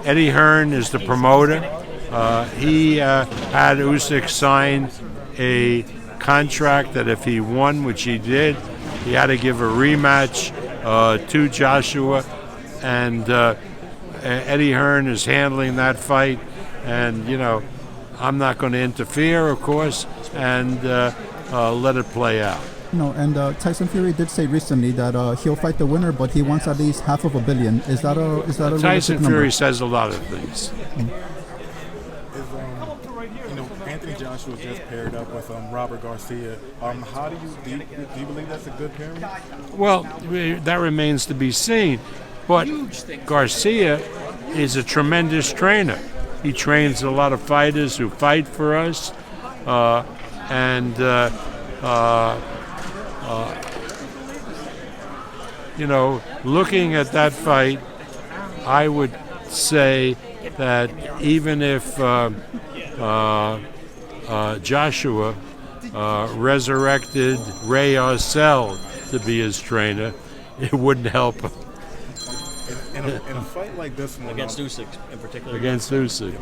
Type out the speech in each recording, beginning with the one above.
Eddie Hearn is the promoter. He had Usyk sign a contract that if he won, which he did, he had to give a rematch to Joshua. And Eddie Hearn is handling that fight. And, I'm not going to interfere, of course, and let it play out. No, and Tyson Fury did say recently that he'll fight the winner, but he wants at least $500 million. Is that a Tyson Fury number? says a lot of things. Anthony Joshua just paired up with Robert Garcia. How do you believe that's a good pairing? Well, that remains to be seen. But Garcia is a tremendous trainer. He trains a lot of fighters who fight for us, looking at that fight, I would say that even if Joshua resurrected Ray Arcel to be his trainer, it wouldn't help him. In a fight like this one, against Usyk in particular. Against Usyk.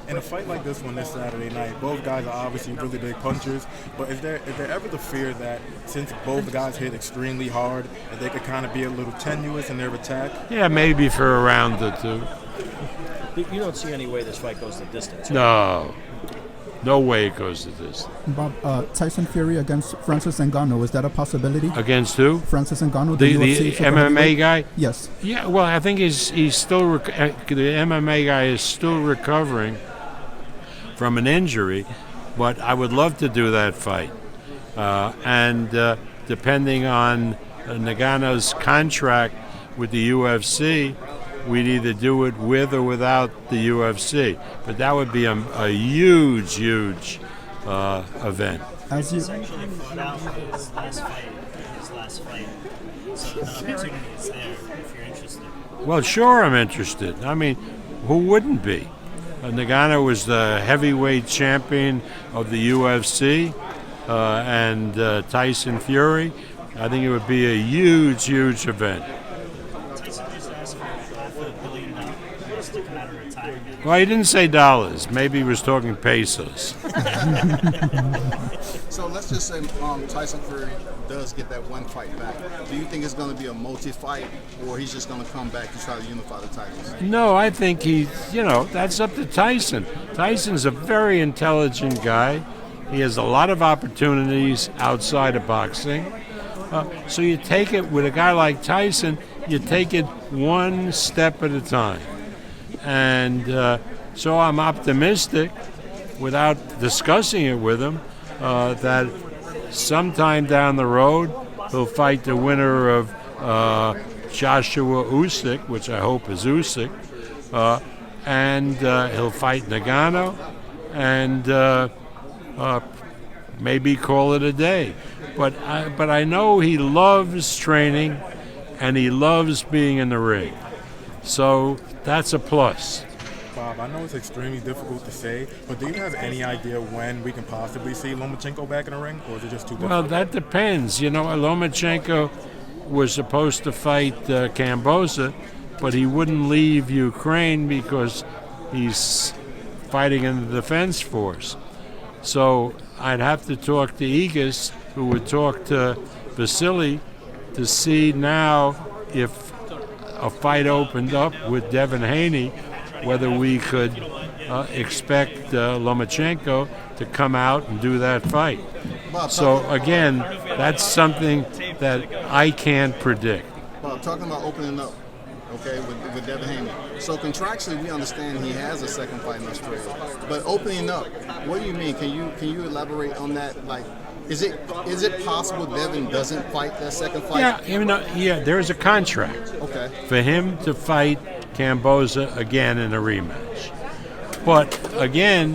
In a fight like this one this Saturday night, both guys are obviously really big punchers, but is there ever the fear that since both guys hit extremely hard, that they could kind of be a little tenuous in their attack? Yeah, maybe for a round or two. You don't see any way this fight goes the distance? Right? No way it goes to this. Bob, Tyson Fury against Francis Ngannou, is that a possibility? Against who? Francis Ngannou, the UFC MMA guy? Yes. Yeah, well, I think he's still the MMA guy is still recovering from an injury, but I would love to do that fight. And depending on Ngannou's contract with the UFC, we'd either do it with or without the UFC. But that would be a huge event. As you Essentially fought out his last fight. So the opportunity is there if you're interested. Well, sure, I'm interested. I mean, who wouldn't be? Ngannou was the heavyweight champion of the UFC, and Tyson Fury. I think it would be a huge event. Tyson just asked for $500 million to come out of retirement. Well, he didn't say dollars. Maybe he was talking pesos. So let's just say Tyson Fury does get that one fight back. Do you think it's going to be a multi-fight, or he's just going to come back to try to unify the titles? No, I think that's up to Tyson. Tyson's a very intelligent guy. He has a lot of opportunities outside of boxing. So you take it with a guy like Tyson, you take it one step at a time. And so I'm optimistic, without discussing it with him, that sometime down the road he'll fight the winner of Joshua Usyk, which I hope is Usyk, and he'll fight Ngannou, and maybe call it a day. But I know he loves training, and he loves being in the ring. So that's a plus. Bob, I know it's extremely difficult to say, but do you have any idea when we can possibly see Lomachenko back in the ring, or is it just too difficult? Well, that depends. Lomachenko was supposed to fight Kamboza, but he wouldn't leave Ukraine because he's fighting in the defense force. So I'd have to talk to Igas, who would talk to Vasily, to see now if a fight opened up with Devin Haney, whether we could expect Lomachenko to come out and do that fight. So again, that's something that I can't predict. Bob, talking about opening up, okay, with Devin Haney. So contractually, we understand he has a second fight in Australia, but opening up, what do you mean? Can you elaborate on that? Like, is it possible Devin doesn't fight that second fight? Yeah, there's a contract for him to fight Kamboza again in a rematch. But again,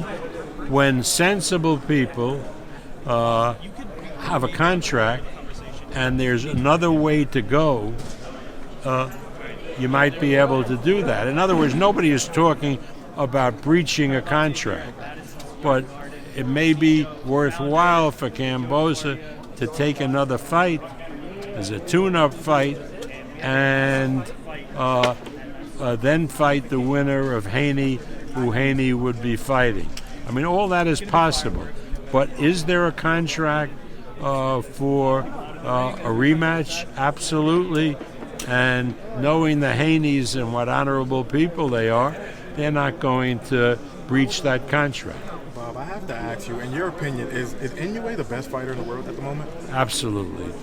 when sensible people have a contract and there's another way to go, you might be able to do that. In other words, nobody is talking about breaching a contract, but it may be worthwhile for Kamboza to take another fight as a tune-up fight and then fight the winner of Haney, who Haney would be fighting. I mean, all that is possible. But is there a contract for a rematch? Absolutely. And knowing the Haneys and what honorable people they are, they're not going to breach that contract. Bob, I have to ask you, in your opinion, is Inoue the best fighter in the world at the moment? Absolutely.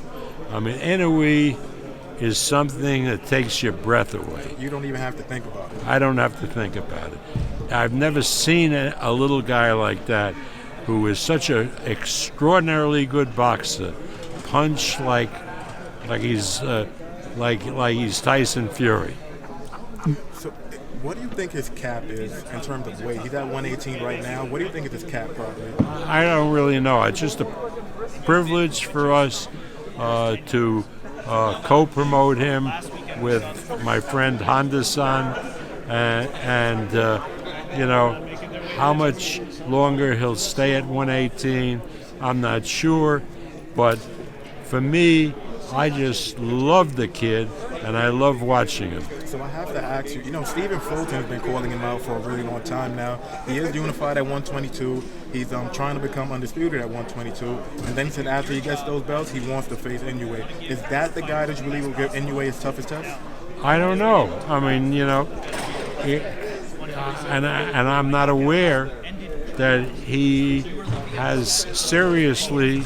I mean, Inoue is something that takes your breath away. You don't even have to think about it. I don't have to think about it. I've never seen a little guy like that who is such an extraordinarily good boxer punch like he's Tyson Fury. So, what do you think his cap is in terms of weight? He's at 118 right now. What do you think is his cap probably? I don't really know. It's just a privilege for us to co-promote him with my friend Honda-san, and you know, how much longer he'll stay at 118, I'm not sure, but for me, I just love the kid, and I love watching him. So I have to ask you, Stephen Fulton has been calling him out for a really long time now. He is unified at 122. He's trying to become undisputed at 122. And then he said after he gets those belts, he wants to face Inoue. Is that the guy that you believe will give Inoue his toughest test? I don't know. I mean, and I'm not aware that he has seriously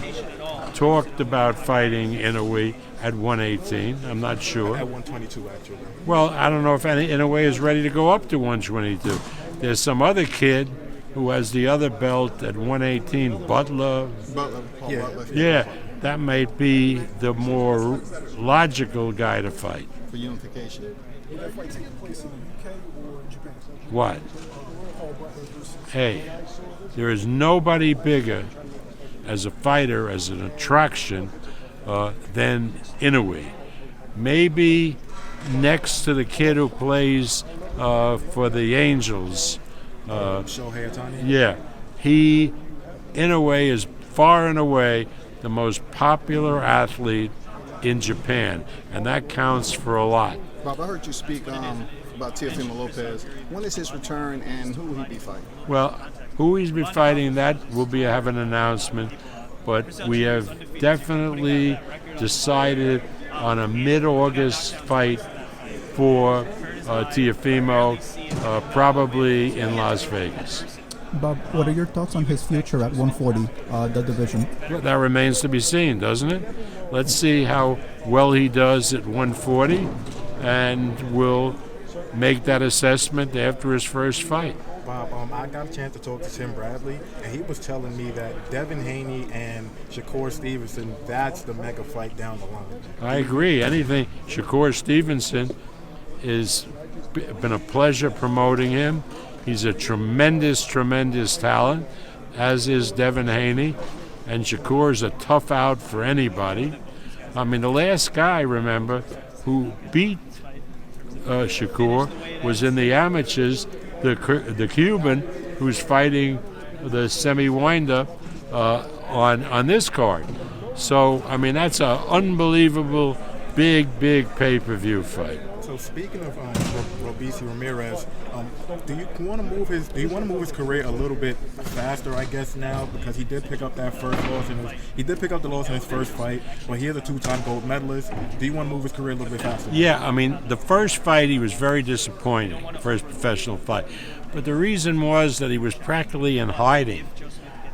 talked about fighting Inoue at 118. I'm not sure. At 122, actually. Well, I don't know if Inoue is ready to go up to 122. There's some other kid who has the other belt at 118, Butler. Paul Yeah. Butler. Yeah, that might be the more logical guy to fight. For unification. What? Hey, there is nobody bigger as a fighter, as an attraction, than Inoue. Maybe next to the kid who plays for the Angels. Shohei Ohtani? Yeah, Inoue is far and away the most popular athlete in Japan, and that counts for a lot. Bob, I heard you speak about Teofimo Lopez. When is his return, and who will he be fighting? Well, who he's be fighting, that will have an announcement, but we have definitely decided on a mid-August fight for Teofimo, probably in Las Vegas. Bob, what are your thoughts on his future at 140, the division? Well, that remains to be seen, doesn't it? Let's see how well he does at 140, and we'll make that assessment after his first fight. Bob, I got a chance to talk to Tim Bradley, and he was telling me that Devin Haney and Shakur Stevenson, that's the mega fight down the line. I agree. Anything, Shakur Stevenson has been a pleasure promoting him. He's a tremendous, tremendous talent, as is Devin Haney, and Shakur is a tough out for anybody. I mean, the last guy, remember, who beat Shakur was in the amateurs, the Cuban who's fighting the semi-wind-up on this card. So, I mean, that's an unbelievable, big pay-per-view fight. So speaking of Robeisy Ramirez, do you want to move his career a little bit faster? I guess now, because he did pick up that first loss he did pick up the loss in his first fight, but he is a two-time gold medalist. Do you want to move his career a little bit faster? Yeah, I mean, the first fight he was very disappointing, first professional fight, but the reason was that he was practically in hiding.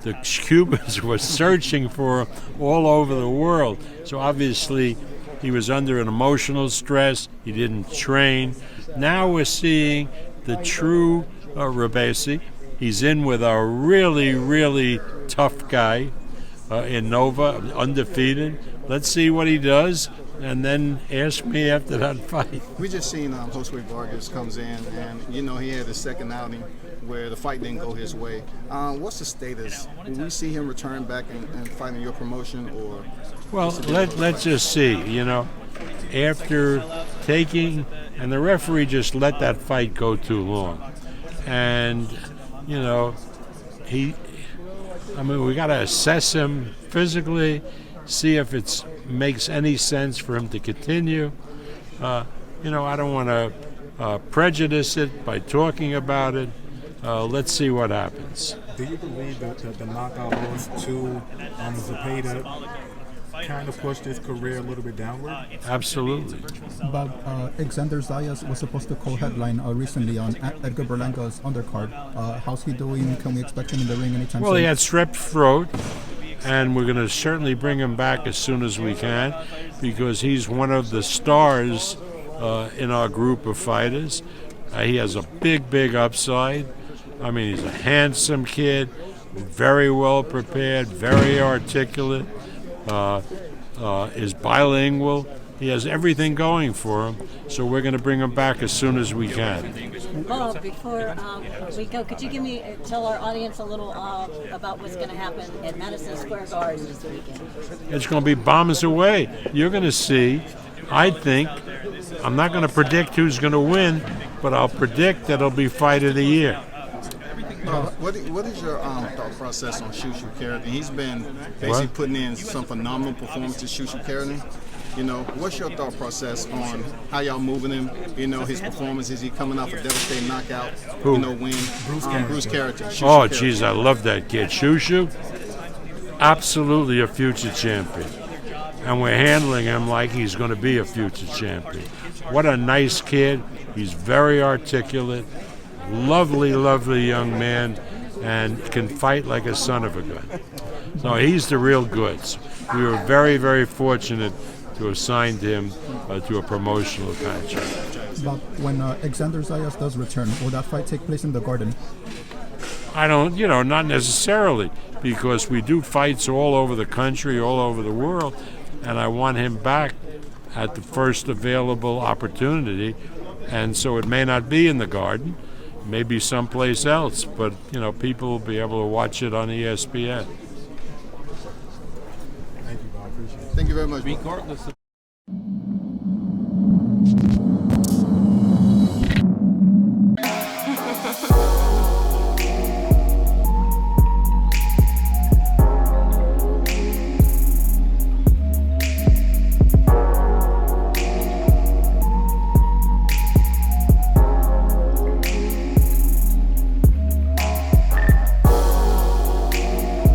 The Cubans were searching for him all over the world, so obviously he was under an emotional stress. He didn't train. Now we're seeing the true Robeisy. He's in with a really tough guy in Nova, undefeated. Let's see what he does, and then ask me after that fight. We just seen Josue Vargas comes in, and he had his second outing where the fight didn't go his way. What's the status? Will we see him return back and fight in your promotion, or? Well, let's just see. After taking, and the referee just let that fight go too long, and we got to assess him physically, see if it makes any sense for him to continue. I don't want prejudice it by talking about it. Let's see what happens. Do you believe that the knockout loss to Zepeda kind of pushed his career a little bit downward? Absolutely. Bob, Alexander Zayas was supposed to co-headline recently on Edgar Berlanga's undercard. How's he doing? Can we expect him in the ring anytime Well, soon? he had strep throat, and we're going to certainly bring him back as soon as we can because he's one of the stars in our group of fighters. He has a big upside. I mean, he's a handsome kid, very well prepared, very articulate, is bilingual. He has everything going for him, so we're going to bring him back as soon as we can. Well, before we go, could you tell our audience a little about what's going to happen at Madison Square Garden this weekend? It's going to be bombs away. You're going to see, I think, I'm not going to predict who's going to win, but I'll predict that it'll be fight of the year. What is your thought process on Shushu Sheridan? He's been basically putting in some phenomenal performances, Shushu Sheridan. You know, what's your thought process on how y'all moving him? You know, his performance. Is he coming off a devastating knockout? Who? You know, win. Bruce Carrington. Oh, geez, I love that kid. Shushu, absolutely a future champion. And we're handling him like he's going to be a future champion. What a nice kid. He's very articulate, lovely young man, and can fight like a son of a gun. So he's the real goods. We were very fortunate to have signed him to a promotional contract. Bob, when Alexander Zayas does return, will that fight take place in the Garden? I don't, not necessarily, because we do fights all over the country, all over the world, and I want him back at the first available opportunity, and so it may not be in the Garden, maybe someplace else, but, people will be able to watch it on ESPN. Thank you, Bob. Appreciate it. Thank you very much. Regardless of